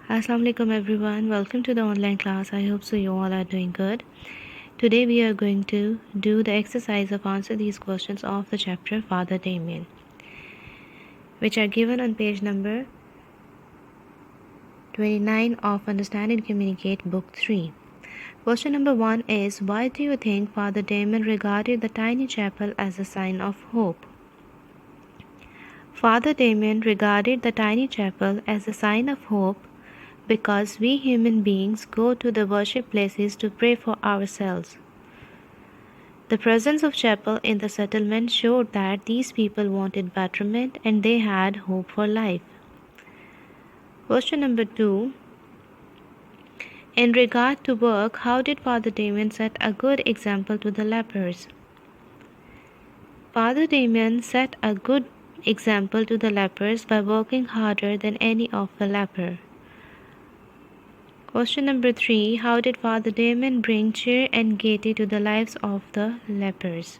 Assalamu alaikum everyone. Welcome to the online class. I hope so you all are doing good. Today we are going to do the exercise of answer these questions of the chapter Father Damien, which are given on page number 29 of Understand and Communicate Book 3. Question number 1 is, why do you think Father Damien regarded the tiny chapel as a sign of hope? Father Damien regarded the tiny chapel as a sign of hope because we human beings go to the worship places to pray for ourselves. The presence of chapel in the settlement showed that these people wanted betterment and they had hope for life. Question number 2. In regard to work, how did Father Damien set a good example to the lepers? Father Damien set a good example to the lepers by working harder than any of the lepers. Question number 3. How did Father Damien bring cheer and gaiety to the lives of the lepers?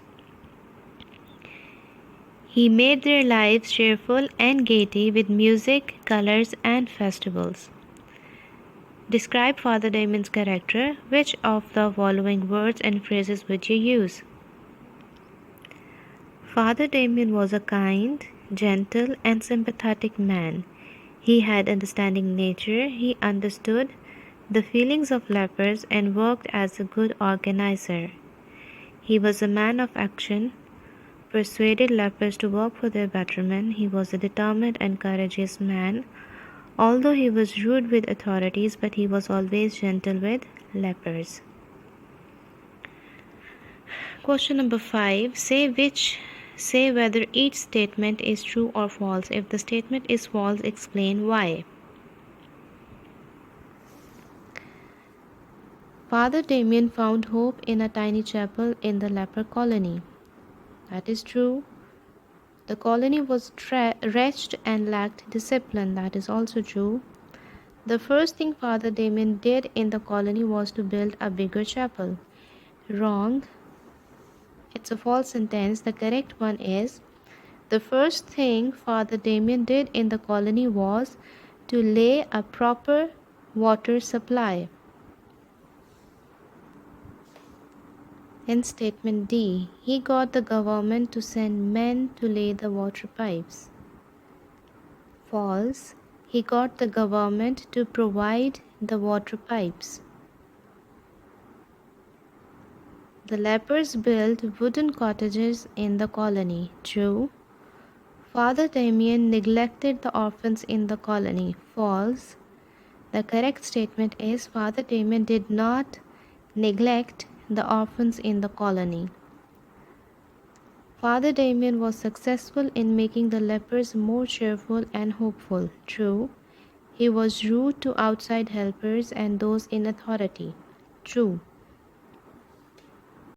He made their lives cheerful and gaiety with music, colors, and festivals. Describe Father Damien's character. Which of the following words and phrases would you use? Father Damien was a kind, gentle, and sympathetic man. He had understanding nature. He understood the feelings of lepers and worked as a good organizer. He was a man of action, persuaded lepers to work for their betterment. He was a determined and courageous man, although he was rude with authorities, but he was always gentle with lepers. Question number 5. Say whether each statement is true or false. If the statement is false, explain why. Father Damien found hope in a tiny chapel in the leper colony. That is true. The colony was wretched and lacked discipline. That is also true. The first thing Father Damien did in the colony was to build a bigger chapel. Wrong. It's a false sentence. The correct one is, the first thing Father Damien did in the colony was to lay a proper water supply. In statement D, he got the government to send men to lay the water pipes. False. He got the government to provide the water pipes. The lepers built wooden cottages in the colony. True. Father Damien neglected the orphans in the colony. False. The correct statement is, Father Damien did not neglect the orphans in the colony. Father Damien was successful in making the lepers more cheerful and hopeful. True. He was rude to outside helpers and those in authority. True.